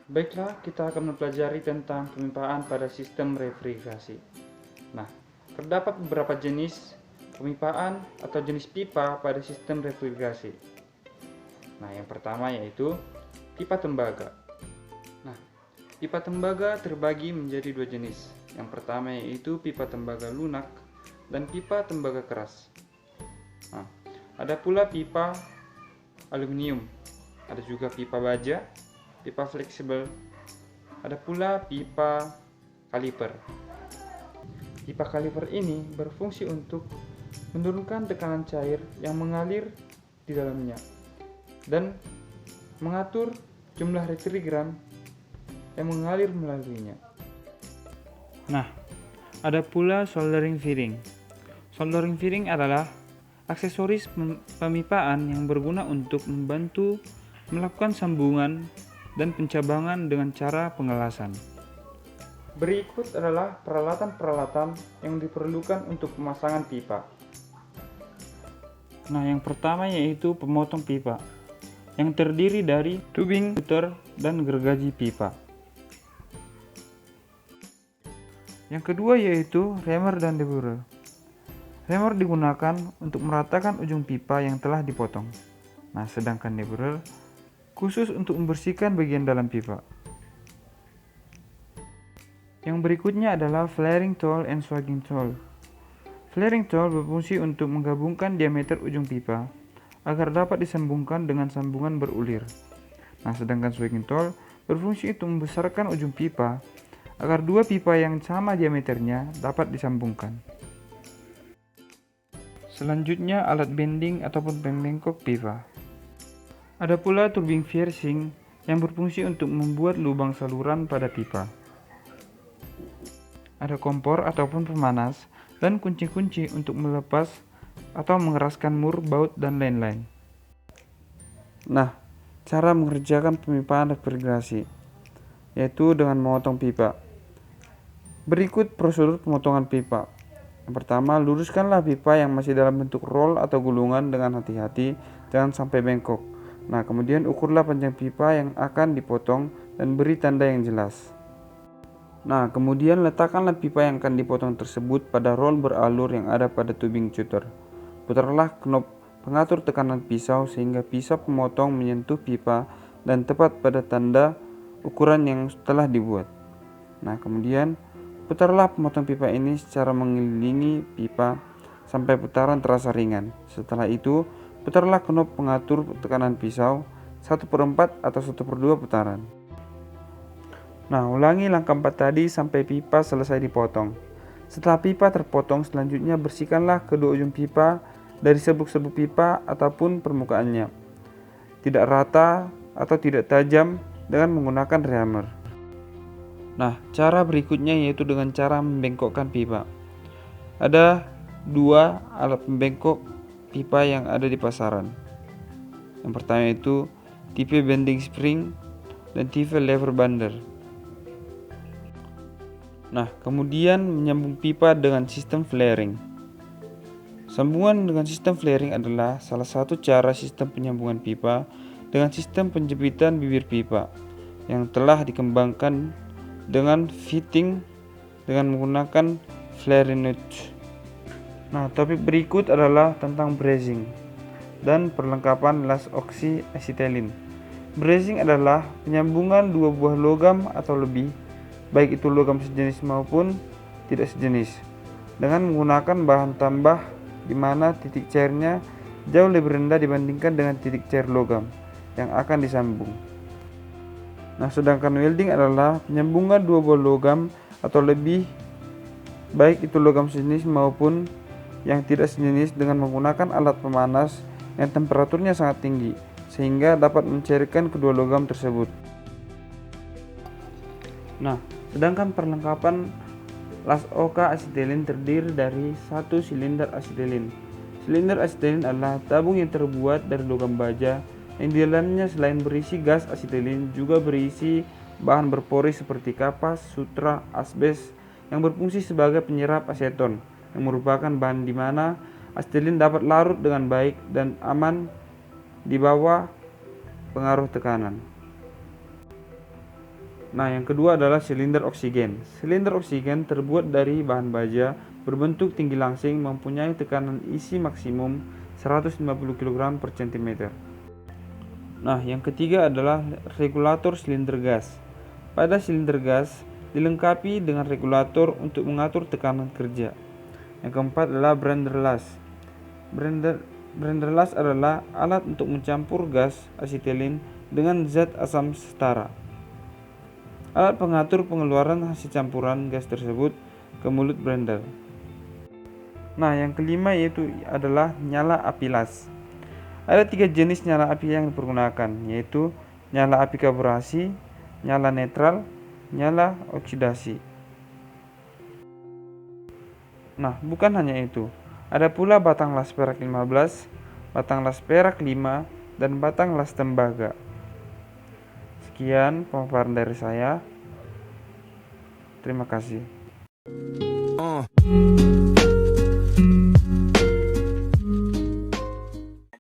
Baiklah, kita akan mempelajari tentang pemipaan pada sistem refrigerasi. Nah, terdapat beberapa jenis pemipaan atau jenis pipa pada sistem refrigerasi. Nah, yang pertama yaitu pipa tembaga. Nah, pipa tembaga terbagi menjadi dua jenis. Yang pertama yaitu pipa tembaga lunak dan pipa tembaga keras. Nah, ada pula pipa aluminium, ada juga pipa baja, pipa fleksibel, ada pula pipa kaliper. Pipa kaliper ini berfungsi untuk menurunkan tekanan cair yang mengalir di dalamnya dan mengatur jumlah refrigeran yang mengalir melaluinya. Nah, ada pula soldering fitting. Soldering fitting adalah aksesoris pemipaan yang berguna untuk membantu melakukan sambungan dan pencabangan dengan cara pengelasan. Berikut adalah peralatan-peralatan yang diperlukan untuk pemasangan pipa. Nah, yang pertama yaitu pemotong pipa, yang terdiri dari tubing, puter, dan gergaji pipa. Yang kedua yaitu reamer dan deburrer. Reamer digunakan untuk meratakan ujung pipa yang telah dipotong. Nah, sedangkan deburrer khusus untuk membersihkan bagian dalam pipa. Yang berikutnya adalah flaring tool and swagging tool. Flaring tool berfungsi untuk menggabungkan diameter ujung pipa agar dapat disambungkan dengan sambungan berulir. Nah, sedangkan swagging tool berfungsi untuk membesarkan ujung pipa agar dua pipa yang sama diameternya dapat disambungkan. Selanjutnya alat bending ataupun pembengkok pipa. Ada pula tubing piercing yang berfungsi untuk membuat lubang saluran pada pipa. Ada kompor ataupun pemanas dan kunci-kunci untuk melepas atau mengeraskan mur, baut, dan lain-lain. Nah, cara mengerjakan pemipaan refrigerasi yaitu dengan memotong pipa. Berikut prosedur pemotongan pipa. Yang pertama, luruskanlah pipa yang masih dalam bentuk roll atau gulungan dengan hati-hati, jangan sampai bengkok. Nah, kemudian ukurlah panjang pipa yang akan dipotong dan beri tanda yang jelas. Nah, kemudian letakkanlah pipa yang akan dipotong tersebut pada roll beralur yang ada pada tubing cutter. Putarlah knob pengatur tekanan pisau sehingga pisau pemotong menyentuh pipa dan tepat pada tanda ukuran yang telah dibuat. Nah, kemudian putarlah pemotong pipa ini secara mengelilingi pipa sampai putaran terasa ringan. Setelah itu, putarlah knob pengatur tekanan pisau 1/4 atau 1/2 putaran. Nah, ulangi langkah 4 tadi sampai pipa selesai dipotong. Setelah pipa terpotong, selanjutnya bersihkanlah kedua ujung pipa dari serbuk-serbuk pipa ataupun permukaannya. Tidak rata atau tidak tajam dengan menggunakan reamer. Nah, cara berikutnya yaitu dengan cara membengkokkan pipa. Ada dua alat pembengkok pipa yang ada di pasaran. Yang pertama itu tipe bending spring dan tipe lever bander. Nah, kemudian menyambung pipa dengan sistem flaring. Sambungan dengan sistem flaring adalah salah satu cara sistem penyambungan pipa dengan sistem penjepitan bibir pipa yang telah dikembangkan dengan fitting dengan menggunakan flaring nut. Nah, topik berikut adalah tentang brazing dan perlengkapan las oksi asetilin. Brazing adalah penyambungan dua buah logam atau lebih, baik itu logam sejenis maupun tidak sejenis, dengan menggunakan bahan tambah di mana titik cairnya jauh lebih rendah dibandingkan dengan titik cair logam yang akan disambung. Nah, sedangkan welding adalah penyambungan dua buah logam atau lebih, baik itu logam sejenis maupun yang tidak sejenis, dengan menggunakan alat pemanas yang temperaturnya sangat tinggi sehingga dapat mencairkan kedua logam tersebut. Nah, sedangkan perlengkapan las oka asetilin terdiri dari satu silinder asetilin. Silinder asetilin adalah tabung yang terbuat dari logam baja yang di dalamnya selain berisi gas asetilin juga berisi bahan berpori seperti kapas, sutra, asbes yang berfungsi sebagai penyerap aseton, yang merupakan bahan di mana asetilin dapat larut dengan baik dan aman di bawah pengaruh tekanan. Nah, yang kedua adalah silinder oksigen. Silinder oksigen terbuat dari bahan baja, berbentuk tinggi langsing, mempunyai tekanan isi maksimum 150 kg per cm. Nah, yang ketiga adalah regulator silinder gas. Pada silinder gas dilengkapi dengan regulator untuk mengatur tekanan kerja. Yang keempat adalah Brennerlas. Brennerlas adalah alat untuk mencampur gas asetilin dengan zat asam setara. Alat pengatur pengeluaran hasil campuran gas tersebut ke mulut blender. Nah, yang kelima yaitu adalah nyala api las. Ada 3 jenis nyala api yang dipergunakan, yaitu nyala api karburasi, nyala netral, nyala oksidasi. Nah, bukan hanya itu. Ada pula batang las perak 15, batang las perak 5, dan batang las tembaga. Sekian pemaparan dari saya. Terima kasih.